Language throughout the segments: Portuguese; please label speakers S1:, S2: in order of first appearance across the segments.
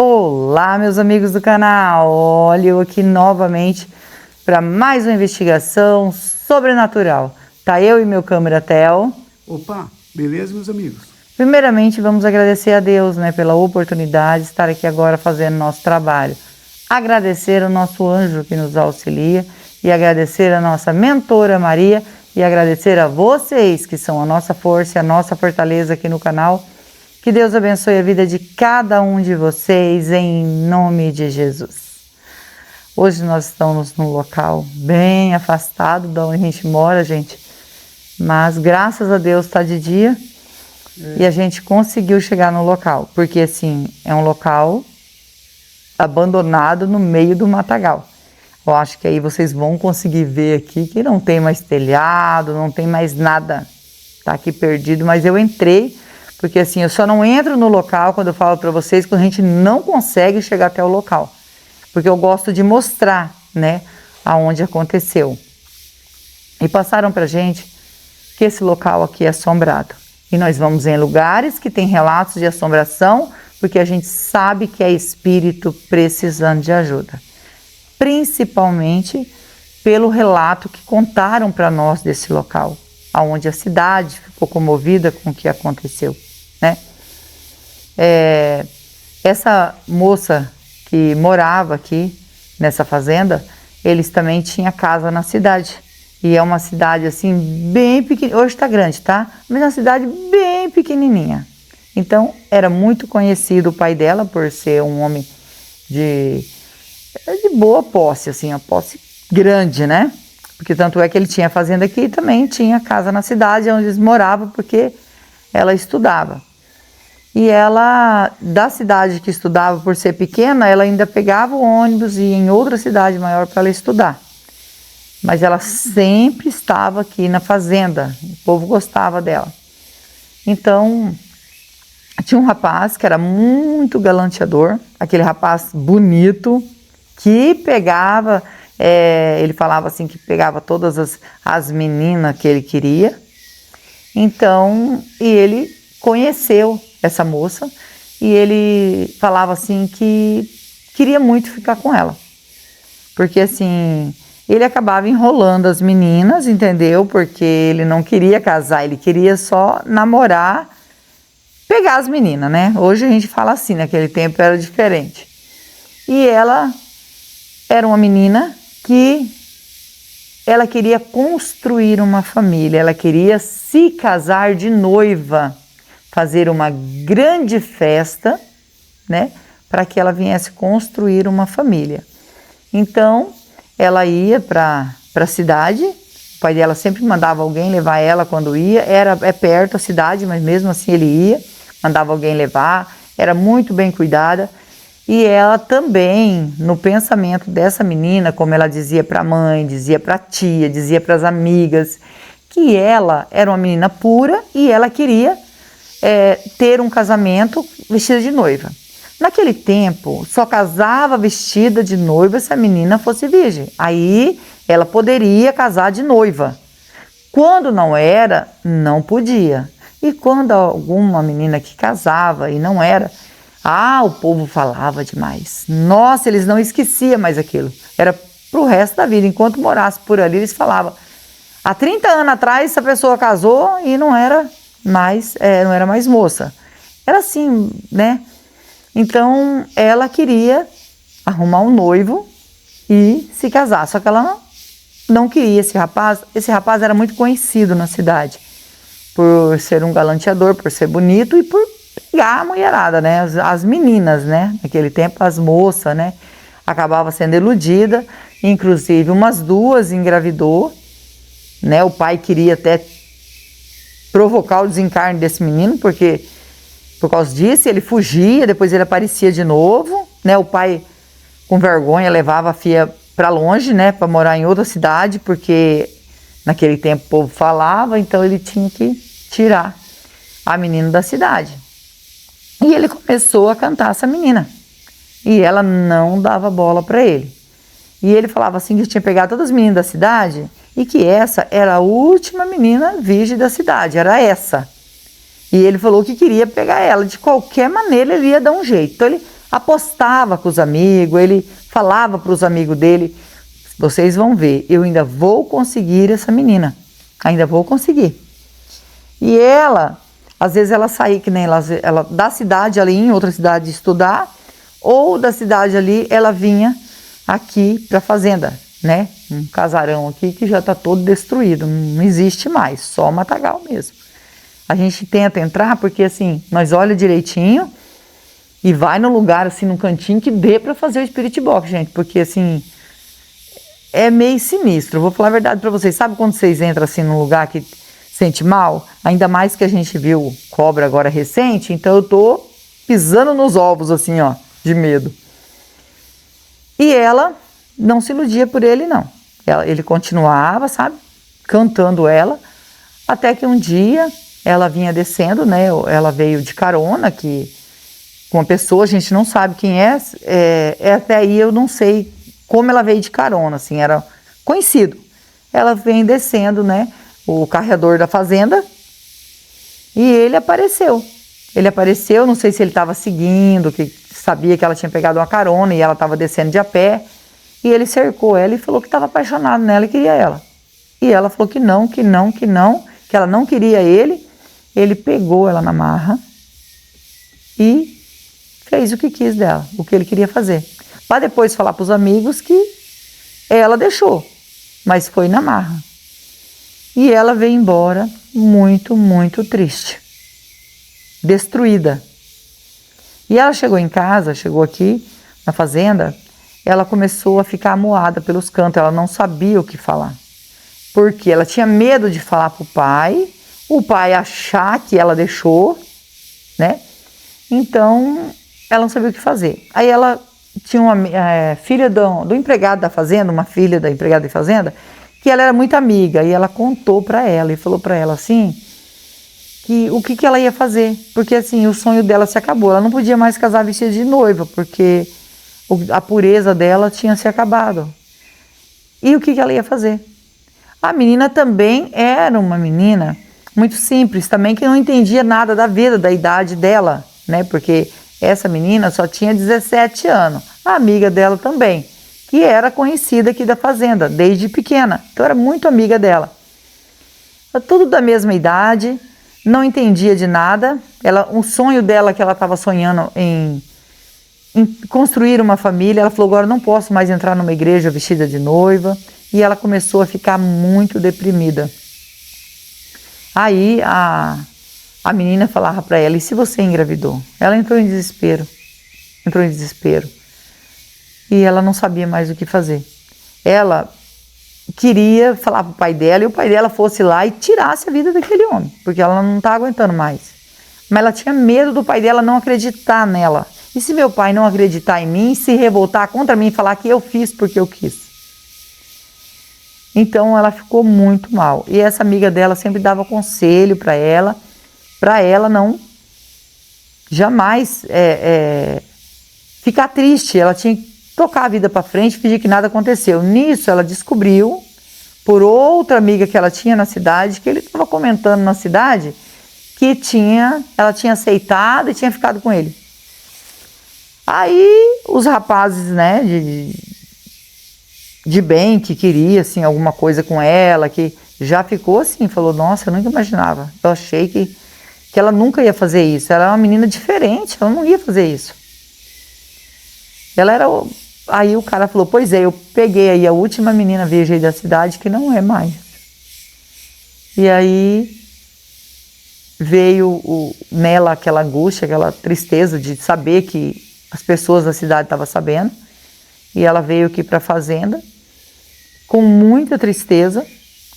S1: Olá, meus amigos do canal, olha eu aqui novamente para mais uma investigação sobrenatural. Tá eu e meu câmera Theo.
S2: Opa, beleza, meus amigos?
S1: Primeiramente, vamos agradecer a Deus, pela oportunidade de estar aqui agora fazendo nosso trabalho. Agradecer ao nosso anjo que nos auxilia e agradecer a nossa mentora Maria e agradecer a vocês que são a nossa força e a nossa fortaleza aqui no canal. Que Deus abençoe a vida de cada um de vocês, em nome de Jesus. Hoje nós estamos num local bem afastado de onde a gente mora, gente. Mas graças a Deus está de dia e a gente conseguiu chegar no local. Porque assim, é um local abandonado no meio do matagal. Eu acho que aí vocês vão conseguir ver aqui que não tem mais telhado, não tem mais nada. Tá aqui perdido, mas eu entrei. Porque assim, eu só não entro no local quando eu falo para vocês que a gente não consegue chegar até o local. Porque eu gosto de mostrar, aonde aconteceu. E passaram pra gente que esse local aqui é assombrado. E nós vamos em lugares que tem relatos de assombração, porque a gente sabe que é espírito precisando de ajuda. Principalmente pelo relato que contaram para nós desse local, aonde a cidade ficou comovida com o que aconteceu. Essa moça que morava aqui nessa fazenda, eles também tinham casa na cidade. E é uma cidade assim bem pequena, hoje está grande, tá? Mas é uma cidade bem pequenininha. Então era muito conhecido o pai dela por ser um homem de boa posse, assim, uma posse grande, Porque tanto é que ele tinha fazenda aqui e também tinha casa na cidade onde eles moravam, porque ela estudava. E ela, da cidade que estudava, por ser pequena, ela ainda pegava o ônibus e ia em outra cidade maior para ela estudar. Mas ela sempre estava aqui na fazenda, o povo gostava dela. Então, tinha um rapaz que era muito galanteador, aquele rapaz bonito, que pegava, ele falava assim que pegava todas as meninas que ele queria. Então, e ele conheceu essa moça e ele falava assim que queria muito ficar com ela. Porque assim, ele acabava enrolando as meninas, entendeu? Porque ele não queria casar, ele queria só namorar, pegar as meninas, Hoje a gente fala assim, naquele tempo era diferente. E ela era uma menina que ela queria construir uma família, ela queria se casar de noiva, fazer uma grande festa, para que ela viesse construir uma família. Então, ela ia para a cidade, o pai dela sempre mandava alguém levar ela quando ia, é perto a cidade, mas mesmo assim ele ia, mandava alguém levar, era muito bem cuidada. E ela também, no pensamento dessa menina, como ela dizia para a mãe, dizia para a tia, dizia para as amigas, que ela era uma menina pura e ela queria ter um casamento vestida de noiva. Naquele tempo, só casava vestida de noiva se a menina fosse virgem. Aí ela poderia casar de noiva. Quando não era, não podia. E quando alguma menina que casava e não era, o povo falava demais. Nossa, eles não esqueciam mais aquilo. Era pro resto da vida. Enquanto morasse por ali, eles falavam. Há 30 anos atrás, essa pessoa casou e não era mais moça. Era assim, Então, ela queria arrumar um noivo e se casar. Só que ela não queria esse rapaz. Esse rapaz era muito conhecido na cidade. Por ser um galanteador, por ser bonito e por pegar a mulherada, as meninas, naquele tempo, as moças, acabava sendo iludida, inclusive umas duas engravidou, o pai queria até provocar o desencarne desse menino, porque por causa disso ele fugia, depois ele aparecia de novo, o pai com vergonha levava a filha para longe, para morar em outra cidade, porque naquele tempo o povo falava, então ele tinha que tirar a menina da cidade. E ele começou a cantar essa menina. E ela não dava bola para ele. E ele falava assim que tinha pegado todas as meninas da cidade e que essa era a última menina virgem da cidade, era essa. E ele falou que queria pegar ela, de qualquer maneira ele ia dar um jeito. Então ele apostava com os amigos, ele falava para os amigos dele, vocês vão ver, eu ainda vou conseguir essa menina, ainda vou conseguir. E ela, às vezes ela saía, que nem ela da cidade ali em outra cidade estudar, ou da cidade ali ela vinha aqui para a fazenda, né? Um casarão aqui que já está todo destruído, não existe mais, só matagal mesmo. A gente tenta entrar porque assim, nós olha direitinho e vai no lugar assim, num cantinho que dê para fazer o Spirit Box, gente, porque assim, é meio sinistro. Vou falar a verdade para vocês, sabe quando vocês entram assim num lugar que sente mal? Ainda mais que a gente viu cobra agora recente, então eu tô pisando nos ovos assim, ó, de medo. E ela não se iludia por ele, não. Ele continuava, sabe, cantando ela, até que um dia ela vinha descendo, né, ela veio de carona, que com uma pessoa, a gente não sabe quem é, até aí eu não sei como ela veio de carona, assim, era conhecido. Ela vem descendo, né, o carreador da fazenda, e ele apareceu. Ele apareceu, não sei se ele estava seguindo, que sabia que ela tinha pegado uma carona e ela estava descendo de a pé, e ele cercou ela e falou que estava apaixonado nela e queria ela. E ela falou que não, que ela não queria ele. Ele pegou ela na marra e fez o que quis dela, o que ele queria fazer. Para depois falar para os amigos que ela deixou, mas foi na marra. E ela veio embora muito, muito triste, destruída. E ela chegou em casa, chegou aqui na fazenda, ela começou a ficar amuada pelos cantos, ela não sabia o que falar. Porque ela tinha medo de falar para o pai achar que ela deixou, né? Então, ela não sabia o que fazer. Aí ela tinha uma filha do empregado da fazenda, uma filha da empregada de fazenda, que ela era muito amiga, e ela contou para ela, e falou para ela assim, que o que ela ia fazer, porque assim, o sonho dela se acabou, ela não podia mais casar vestida de noiva, porque a pureza dela tinha se acabado. E o que ela ia fazer? A menina também era uma menina muito simples, também que não entendia nada da vida, da idade dela, né? Porque essa menina só tinha 17 anos, a amiga dela também, que era conhecida aqui da fazenda, desde pequena, então era muito amiga dela. Tudo da mesma idade, não entendia de nada, um sonho dela que ela estava sonhando em construir uma família, ela falou, agora não posso mais entrar numa igreja vestida de noiva, e ela começou a ficar muito deprimida. Aí a menina falava para ela, e se você engravidou? Ela entrou em desespero, e ela não sabia mais o que fazer. Ela queria falar para o pai dela, e o pai dela fosse lá e tirasse a vida daquele homem, porque ela não estava aguentando mais. Mas ela tinha medo do pai dela não acreditar nela. E se meu pai não acreditar em mim, se revoltar contra mim e falar que eu fiz porque eu quis? Então ela ficou muito mal. E essa amiga dela sempre dava conselho para ela não jamais ficar triste. Ela tinha que tocar a vida para frente, fingir que nada aconteceu. Nisso ela descobriu, por outra amiga que ela tinha na cidade, que ele estava comentando na cidade, que ela tinha aceitado e tinha ficado com ele. Aí os rapazes, né, de bem, que queria assim, alguma coisa com ela, que já ficou assim, falou, nossa, eu nunca imaginava, eu achei que ela nunca ia fazer isso, ela era uma menina diferente, ela não ia fazer isso. Aí o cara falou, pois é, eu peguei aí a última menina virgem da cidade que não é mais. E aí veio nela aquela angústia, aquela tristeza de saber que as pessoas da cidade estavam sabendo, e ela veio aqui para a fazenda com muita tristeza,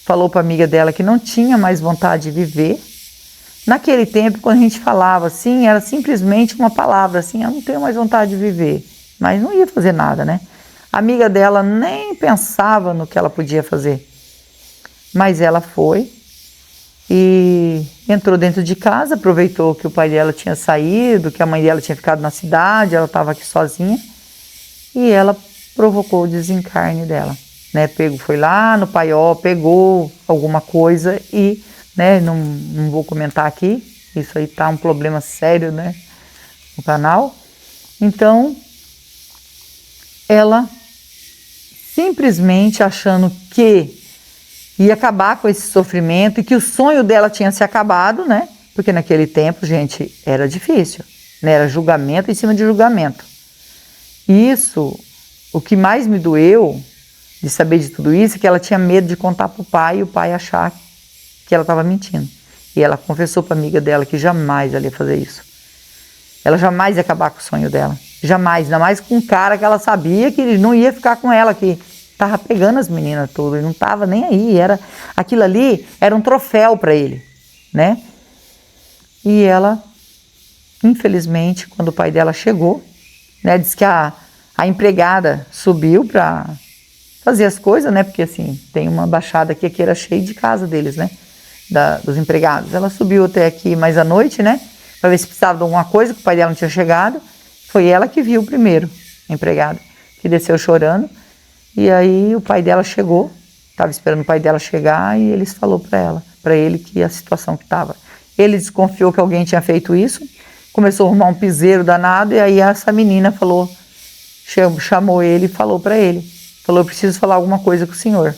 S1: falou para a amiga dela que não tinha mais vontade de viver. Naquele tempo, quando a gente falava assim, era simplesmente uma palavra assim, eu não tenho mais vontade de viver, mas não ia fazer nada, né? A amiga dela nem pensava no que ela podia fazer, mas ela foi e entrou dentro de casa, aproveitou que o pai dela tinha saído, que a mãe dela tinha ficado na cidade, ela estava aqui sozinha, e ela provocou o desencarne dela, né? Foi lá no paiol, pegou alguma coisa e, né, não vou comentar aqui, isso aí tá um problema sério, né, no canal, Então, ela simplesmente achando que ia acabar com esse sofrimento e que o sonho dela tinha se acabado, né? Porque naquele tempo, gente, era difícil, né? Era julgamento em cima de julgamento. Isso, o que mais me doeu de saber de tudo isso, é que ela tinha medo de contar para o pai e o pai achar que ela estava mentindo. E ela confessou para a amiga dela que jamais ela ia fazer isso. Ela jamais ia acabar com o sonho dela. Jamais, ainda mais com um cara que ela sabia que ele não ia ficar com ela, que estava pegando as meninas todas e não estava nem aí. Aquilo ali era um troféu para ele, né? E ela, infelizmente, quando o pai dela chegou, né, disse que a empregada subiu para fazer as coisas, né? Porque assim, tem uma baixada aqui que era cheia de casa deles, né? Dos empregados. Ela subiu até aqui mais à noite, né? Para ver se precisava de alguma coisa, que o pai dela não tinha chegado. Foi ela que viu primeiro, a empregada, que desceu chorando. E aí o pai dela chegou, estava esperando o pai dela chegar e eles falou para ele que a situação que estava. Ele desconfiou que alguém tinha feito isso, começou a arrumar um piseiro danado e aí essa menina chamou ele e falou para ele. Falou, eu preciso falar alguma coisa com o senhor.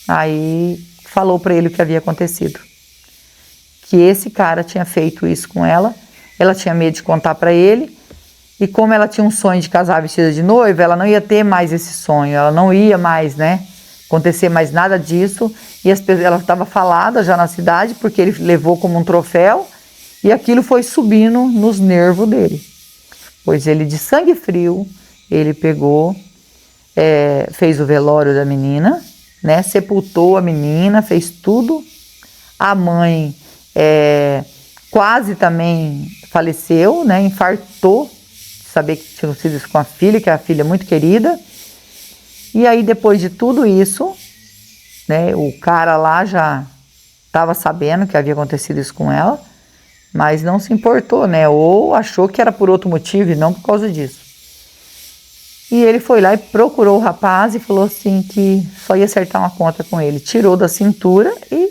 S1: Aí falou para ele o que havia acontecido. Que esse cara tinha feito isso com ela tinha medo de contar para ele, e como ela tinha um sonho de casar vestida de noiva, ela não ia ter mais esse sonho, ela não ia mais, né, acontecer mais nada disso, e ela estava falada já na cidade, porque ele levou como um troféu, e aquilo foi subindo nos nervos dele. Pois ele, de sangue frio, ele pegou, fez o velório da menina, né, sepultou a menina, fez tudo. A mãe quase também faleceu, né, infartou, saber que tinha sido isso com a filha, que é a filha muito querida. E aí, depois de tudo isso, né, o cara lá já estava sabendo que havia acontecido isso com ela, mas não se importou, né, ou achou que era por outro motivo e não por causa disso. E ele foi lá e procurou o rapaz e falou assim que só ia acertar uma conta com ele. Tirou da cintura e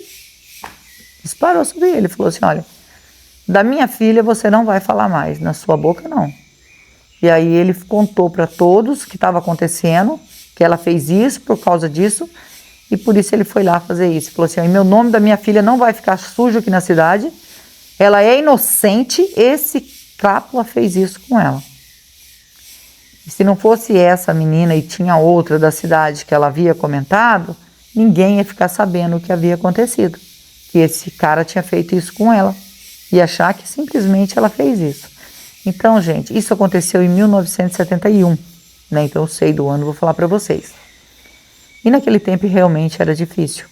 S1: disparou sobre ele. Falou assim, olha, da minha filha você não vai falar mais, na sua boca não. E aí ele contou para todos o que estava acontecendo, que ela fez isso por causa disso, e por isso ele foi lá fazer isso. Falou assim, em meu nome da minha filha não vai ficar sujo aqui na cidade, ela é inocente, esse cápula fez isso com ela. E se não fosse essa menina e tinha outra da cidade que ela havia comentado, ninguém ia ficar sabendo o que havia acontecido. Que esse cara tinha feito isso com ela. E achar que simplesmente ela fez isso. Então, gente, isso aconteceu em 1971. Né? Então eu sei do ano, vou falar para vocês. E naquele tempo realmente era difícil.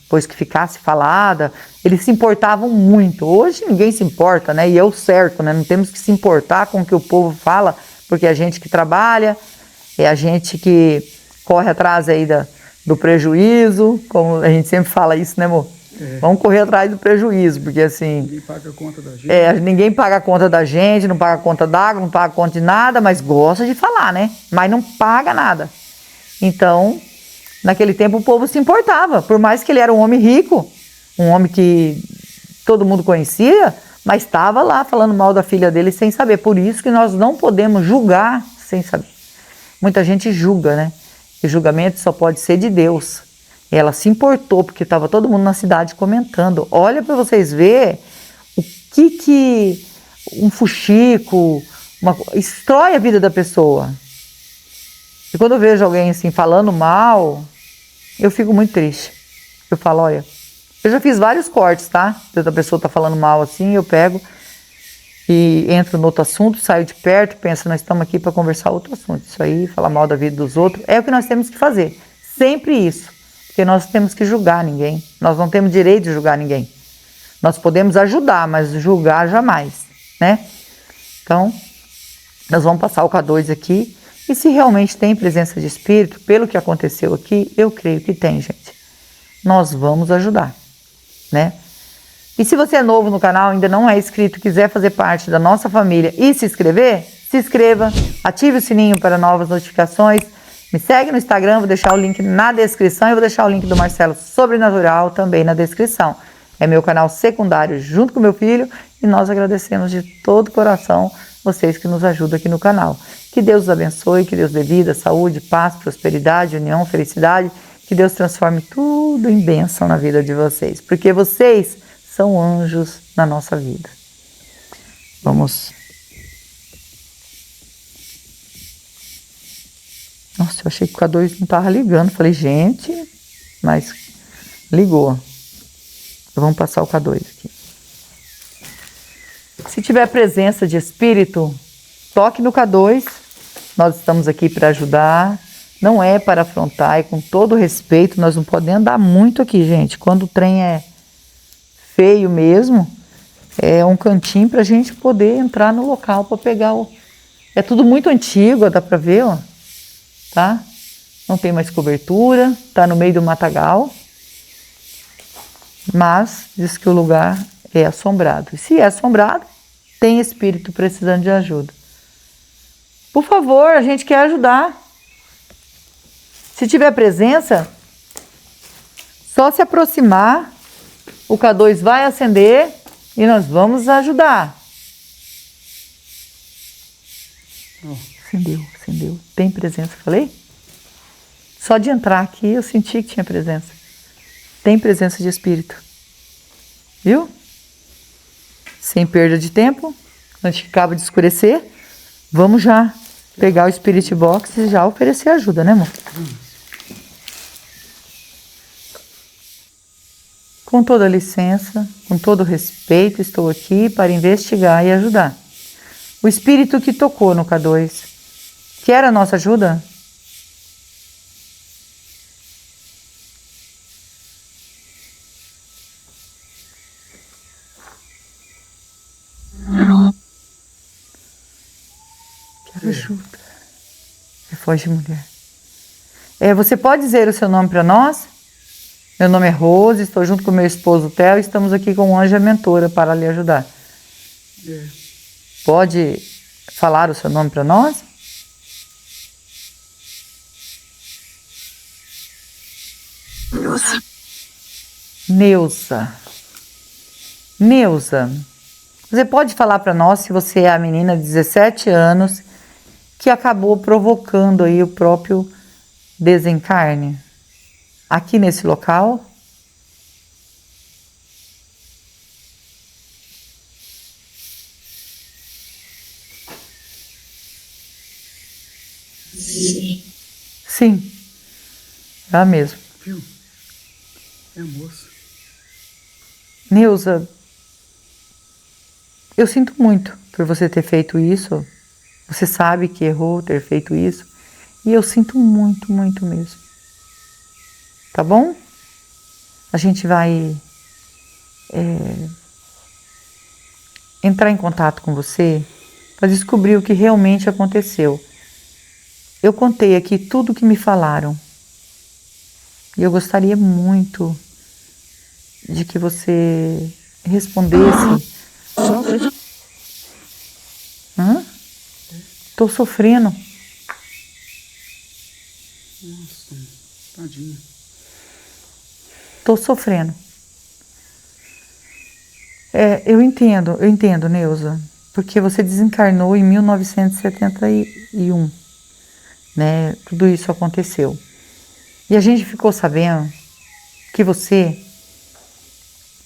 S1: Depois que ficasse falada, eles se importavam muito. Hoje ninguém se importa, né? E é o certo, né? Não temos que se importar com o que o povo fala, porque é a gente que trabalha, é a gente que corre atrás aí do prejuízo, como a gente sempre fala isso, né, amor? Vamos correr atrás do prejuízo, porque assim...
S2: Ninguém paga a conta da gente.
S1: Ninguém paga a conta da gente, não paga a conta d'água, não paga a conta de nada, mas gosta de falar, né? Mas não paga nada. Então, naquele tempo o povo se importava, por mais que ele era um homem rico, um homem que todo mundo conhecia, mas estava lá falando mal da filha dele sem saber. Por isso que nós não podemos julgar sem saber. Muita gente julga, né? E julgamento só pode ser de Deus. Ela se importou, porque estava todo mundo na cidade comentando. Olha para vocês verem o que um fuxico destrói a vida da pessoa. E quando eu vejo alguém assim falando mal, eu fico muito triste. Eu falo, olha, eu já fiz vários cortes, tá? Se a pessoa tá falando mal assim, eu pego e entro no outro assunto, saio de perto, penso, nós estamos aqui para conversar outro assunto. Isso aí, falar mal da vida dos outros, é o que nós temos que fazer. Sempre isso. Porque nós temos que julgar ninguém. Nós não temos direito de julgar ninguém. Nós podemos ajudar, mas julgar jamais, né? Então, nós vamos passar o K2 aqui. E se realmente tem presença de espírito, pelo que aconteceu aqui, eu creio que tem, gente. Nós vamos ajudar, né? E se você é novo no canal, ainda não é inscrito, quiser fazer parte da nossa família e se inscrever, se inscreva, ative o sininho para novas notificações. Me segue no Instagram, vou deixar o link na descrição e vou deixar o link do Marcelo Sobrenatural também na descrição. É meu canal secundário junto com meu filho e nós agradecemos de todo o coração vocês que nos ajudam aqui no canal. Que Deus os abençoe, que Deus dê vida, saúde, paz, prosperidade, união, felicidade. Que Deus transforme tudo em bênção na vida de vocês, porque vocês são anjos na nossa vida. Vamos. Nossa, eu achei que o K2 não estava ligando. Falei, gente, mas ligou. Vamos passar o K2 aqui. Se tiver presença de espírito, toque no K2. Nós estamos aqui para ajudar. Não é para afrontar, e com todo respeito, nós não podemos andar muito aqui, gente. Quando o trem é feio mesmo, é um cantinho para a gente poder entrar no local para pegar o... É tudo muito antigo, dá para ver, ó. Tá? Não tem mais cobertura, tá no meio do matagal. Mas diz que o lugar é assombrado. E se é assombrado, tem espírito precisando de ajuda. Por favor, a gente quer ajudar. Se tiver presença, só se aproximar, o K2 vai acender e nós vamos ajudar. Acendeu, acendeu. Tem presença, falei? Só de entrar aqui eu senti que tinha presença. Tem presença de espírito. Viu? Sem perda de tempo, antes que acabe de escurecer, vamos já pegar o Spirit Box e já oferecer ajuda, né, amor? Com toda licença, com todo respeito, estou aqui para investigar e ajudar. O espírito que tocou no K2, quer a nossa ajuda? Quero ajuda. Foge, mulher. Você pode dizer o seu nome para nós? Meu nome é Rose, estou junto com meu esposo Theo e estamos aqui com o Anjo Mentora para lhe ajudar. Pode falar o seu nome para nós? Neuza. Neuza, você pode falar para nós se você é a menina de 17 anos que acabou provocando aí o próprio desencarne aqui nesse local? Sim, é a mesma.
S2: Viu? É a moça.
S1: Neuza, eu sinto muito por você ter feito isso. Você sabe que errou ter feito isso. E eu sinto muito, muito mesmo. Tá bom? A gente vai entrar em contato com você para descobrir o que realmente aconteceu. Eu contei aqui tudo o que me falaram. E eu gostaria muito de que você respondesse. Tô sofrendo.
S2: Nossa, tadinha.
S1: Tô sofrendo. Eu entendo, Neuza, porque você desencarnou em 1971, né? Tudo isso aconteceu. E a gente ficou sabendo que você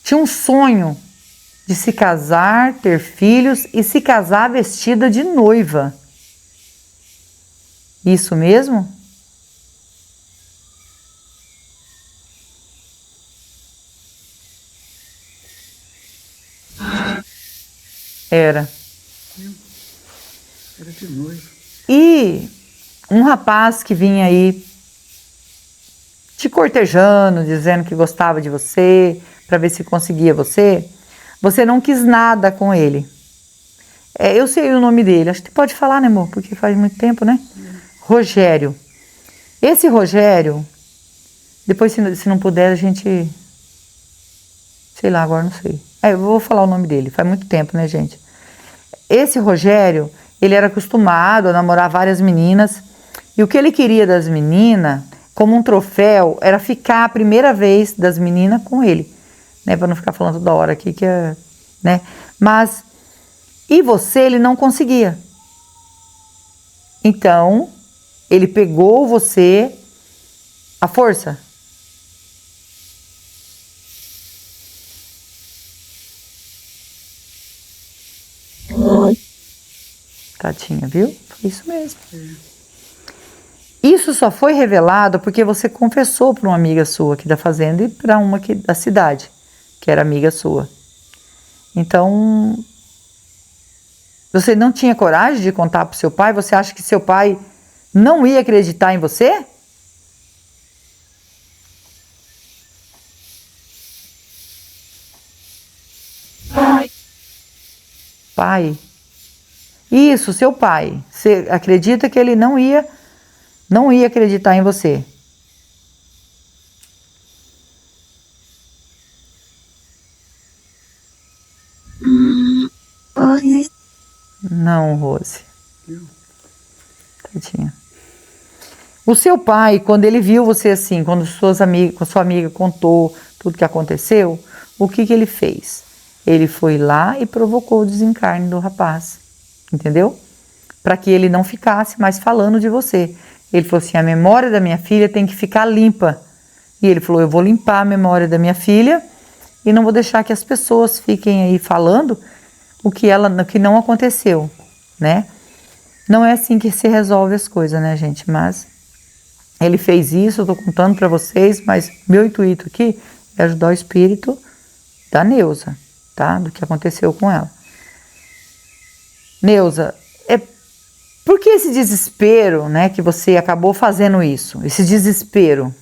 S1: tinha um sonho de se casar, ter filhos e se casar vestida de noiva. Isso mesmo? Era.
S2: Era de noiva.
S1: E um rapaz que vinha aí te cortejando, dizendo que gostava de você, para ver se conseguia você, você não quis nada com ele. Eu sei o nome dele, acho que pode falar, né, amor? Porque faz muito tempo, né? Rogério. Esse Rogério, depois se não puder a gente, sei lá, agora não sei. Eu vou falar o nome dele, faz muito tempo, né, gente? Esse Rogério, ele era acostumado a namorar várias meninas, e o que ele queria das meninas, como um troféu, era ficar a primeira vez das meninas com ele, né? Para não ficar falando toda hora aqui que né? Mas E você, ele não conseguia. Então, ele pegou você à força. Tadinha, viu? Foi isso mesmo. Isso só foi revelado porque você confessou para uma amiga sua aqui da fazenda e para uma aqui da cidade, que era amiga sua. Então, você não tinha coragem de contar para o seu pai? Você acha que seu pai não ia acreditar em você? Pai. Isso, seu pai. Você acredita que ele não ia acreditar em você? Não, Rose. Tadinha. O seu pai, quando ele viu você assim, quando sua amiga contou tudo que aconteceu, o que ele fez? Ele foi lá e provocou o desencarne do rapaz, entendeu? Para que ele não ficasse mais falando de você. Ele falou assim, a memória da minha filha tem que ficar limpa. E ele falou, eu vou limpar a memória da minha filha e não vou deixar que as pessoas fiquem aí falando o que não aconteceu, né? Não é assim que se resolve as coisas, né, gente? Mas ele fez isso, eu tô contando para vocês, mas meu intuito aqui é ajudar o espírito da Neuza, tá? Do que aconteceu com ela. Neuza, por que esse desespero, né, que você acabou fazendo isso? Esse desespero?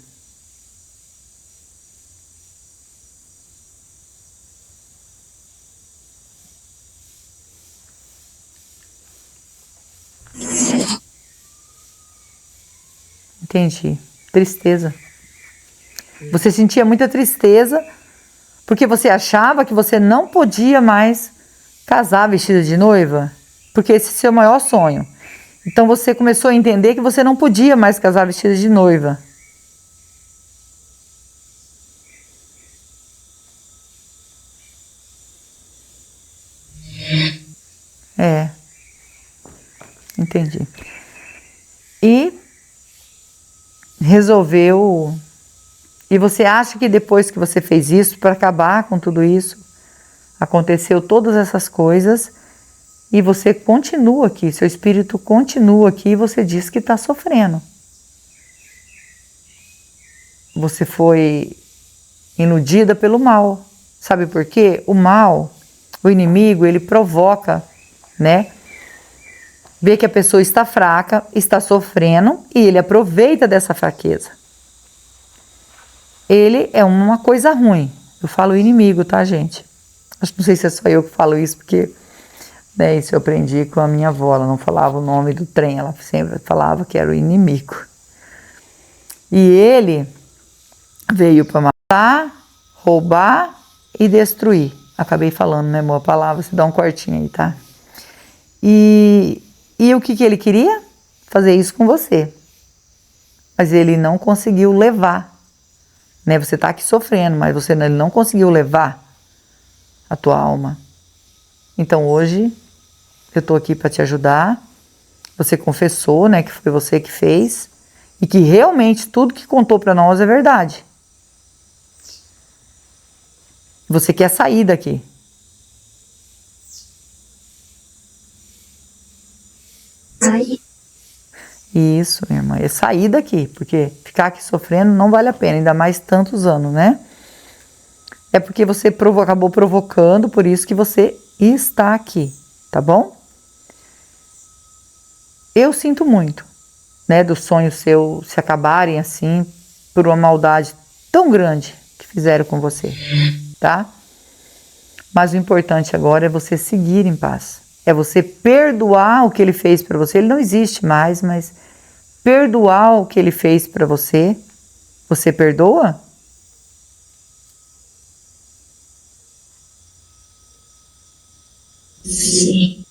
S1: Entendi. Tristeza. Você sentia muita tristeza porque você achava que você não podia mais casar vestida de noiva? Porque esse é o seu maior sonho. Então você começou a entender que você não podia mais casar vestida de noiva. É. Entendi. E resolveu. E você acha que depois que você fez isso, para acabar com tudo isso, aconteceu todas essas coisas e você continua aqui, seu espírito continua aqui e você diz que está sofrendo. Você foi iludida pelo mal. Sabe por quê? O mal, o inimigo, ele provoca, né? Vê que a pessoa está fraca, está sofrendo e ele aproveita dessa fraqueza. Ele é uma coisa ruim. Eu falo inimigo, tá, gente? Não sei se é só eu que falo isso, porque né, isso eu aprendi com a minha avó. Ela não falava o nome do trem, ela sempre falava que era o inimigo. E ele veio para matar, roubar e destruir. Acabei falando, né, amor? A palavra, se dá um cortinho aí, tá? E o que ele queria? Fazer isso com você. Mas ele não conseguiu levar. Né? Você está aqui sofrendo, mas ele não conseguiu levar a tua alma. Então hoje eu estou aqui para te ajudar. Você confessou, né, que foi você que fez e que realmente tudo que contou para nós é verdade. Você quer sair daqui.
S3: Sair.
S1: Isso, minha irmã, é sair daqui, porque ficar aqui sofrendo não vale a pena, ainda mais tantos anos, né? É porque você acabou provocando, por isso que você está aqui, tá bom? Eu sinto muito, né, dos sonhos seus se acabarem assim, por uma maldade tão grande que fizeram com você, tá? Mas o importante agora é você seguir em paz, é você perdoar o que ele fez para você. Ele não existe mais, mas perdoar o que ele fez para você. Você perdoa?
S3: Sim.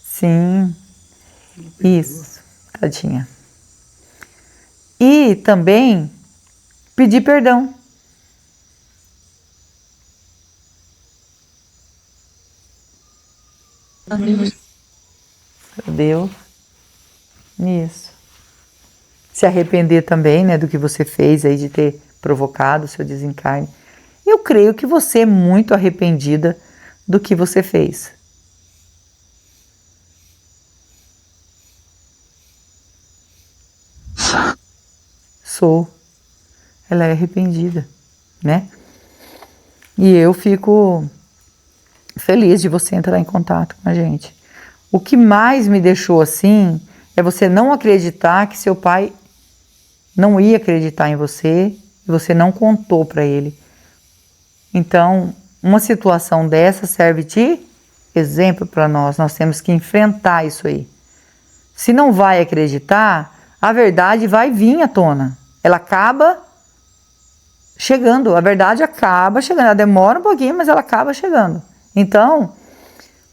S1: Sim. Isso, tadinha. E também pedir perdão. Deus. Isso. Se arrepender também, né, do que você fez aí de ter provocado o seu desencarne. Eu creio que você é muito arrependida do que você fez. Sou. Ela é arrependida, né? E eu fico feliz de você entrar em contato com a gente. O que mais me deixou assim é você não acreditar que seu pai não ia acreditar em você e você não contou para ele. Então, uma situação dessa serve de exemplo para nós. Nós temos que enfrentar isso aí. Se não vai acreditar, a verdade vai vir à tona. Ela acaba chegando, a verdade acaba chegando. Ela demora um pouquinho, mas ela acaba chegando. Então,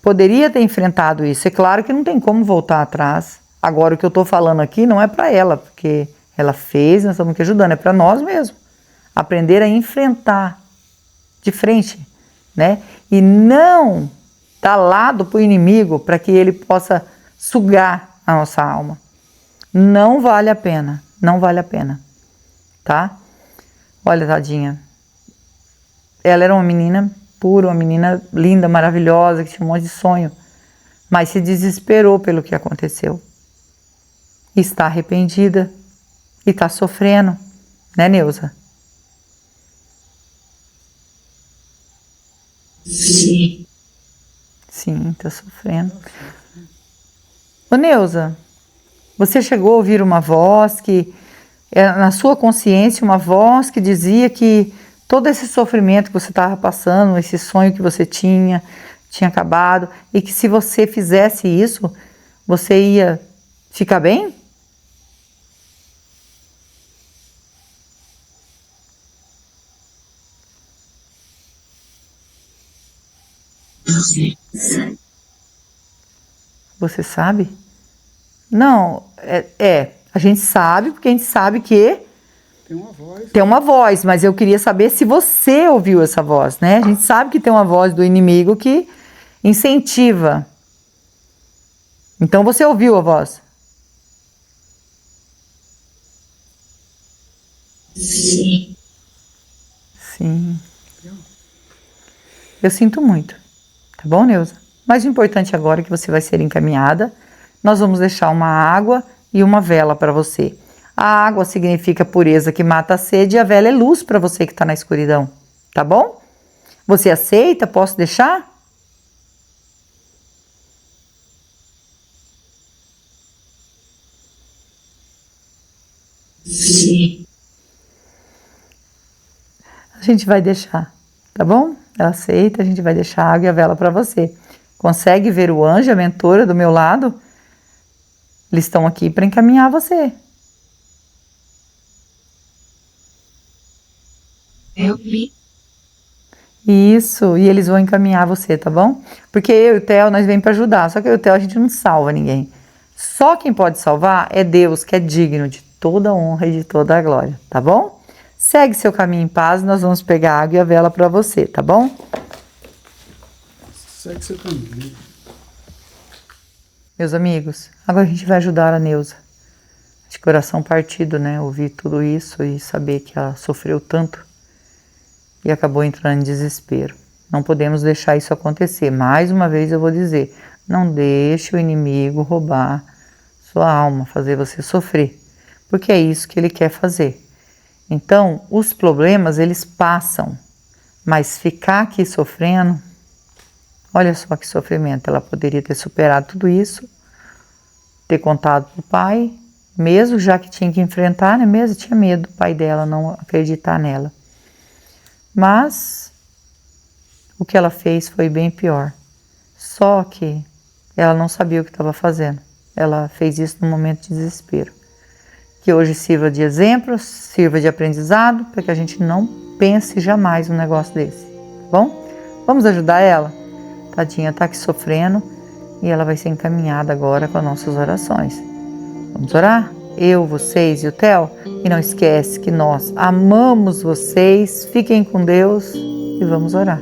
S1: poderia ter enfrentado isso. É claro que não tem como voltar atrás. Agora, o que eu estou falando aqui não é para ela, porque ela fez, nós estamos aqui ajudando, é para nós mesmos. Aprender a enfrentar de frente, né? E não dar lado para o inimigo para que ele possa sugar a nossa alma. Não vale a pena, não vale a pena, tá? Olha, tadinha, ela era uma menina pura, uma menina linda, maravilhosa, que tinha um monte de sonho, mas se desesperou pelo que aconteceu. Está arrependida e está sofrendo, né, Neuza?
S3: Sim.
S1: Sim, está sofrendo. Ô, Neuza, você chegou a ouvir uma voz que, na sua consciência, uma voz que dizia que todo esse sofrimento que você estava passando, esse sonho que você tinha acabado, e que se você fizesse isso, você ia ficar bem? Você sabe? Não, a gente sabe, porque a gente sabe que tem uma voz, mas eu queria saber se você ouviu essa voz, né? A gente sabe que tem uma voz do inimigo que incentiva. Então você ouviu a voz?
S3: Sim.
S1: Sim. Eu sinto muito. Tá bom, Neuza? Mas o importante agora é que você vai ser encaminhada. Nós vamos deixar uma água e uma vela para você. A água significa pureza que mata a sede e a vela é luz para você que está na escuridão. Tá bom? Você aceita? Posso deixar?
S3: Sim.
S1: A gente vai deixar, tá bom? Ela aceita, a gente vai deixar a água e a vela para você. Consegue ver o anjo, a mentora do meu lado? Eles estão aqui para encaminhar você.
S3: Eu vi.
S1: Isso, e eles vão encaminhar você, tá bom? Porque eu e o Theo, nós vem para ajudar, só que eu e o Theo, a gente não salva ninguém. Só quem pode salvar é Deus, que é digno de toda a honra e de toda a glória, tá bom? Segue seu caminho em paz, nós vamos pegar a água e a vela para você, tá bom?
S2: Segue seu caminho.
S1: Meus amigos, agora a gente vai ajudar a Neuza. De coração partido, né? Ouvir tudo isso e saber que ela sofreu tanto e acabou entrando em desespero. Não podemos deixar isso acontecer. Mais uma vez eu vou dizer, não deixe o inimigo roubar sua alma, fazer você sofrer, porque é isso que ele quer fazer. Então, os problemas, eles passam, mas ficar aqui sofrendo, olha só que sofrimento. Ela poderia ter superado tudo isso, ter contado para o pai, mesmo já que tinha que enfrentar, né? Mesmo tinha medo do pai dela não acreditar nela. Mas o que ela fez foi bem pior. Só que ela não sabia o que estava fazendo. Ela fez isso num momento de desespero. Que hoje sirva de exemplo, sirva de aprendizado, para que a gente não pense jamais num negócio desse. Tá bom? Vamos ajudar ela? Tadinha, tá aqui sofrendo e ela vai ser encaminhada agora com as nossas orações. Vamos orar? Eu, vocês e o Theo. E não esquece que nós amamos vocês. Fiquem com Deus e vamos orar.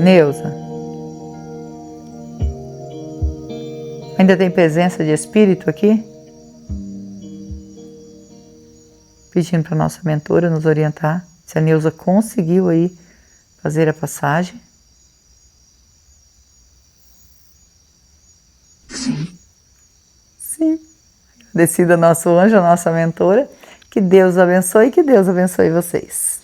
S1: Neuza, ainda tem presença de espírito aqui? Pedindo para a nossa mentora nos orientar se a Neuza conseguiu aí fazer a passagem.
S3: Sim.
S1: Sim. Agradecida nosso anjo, a nossa mentora. Que Deus abençoe e que Deus abençoe vocês.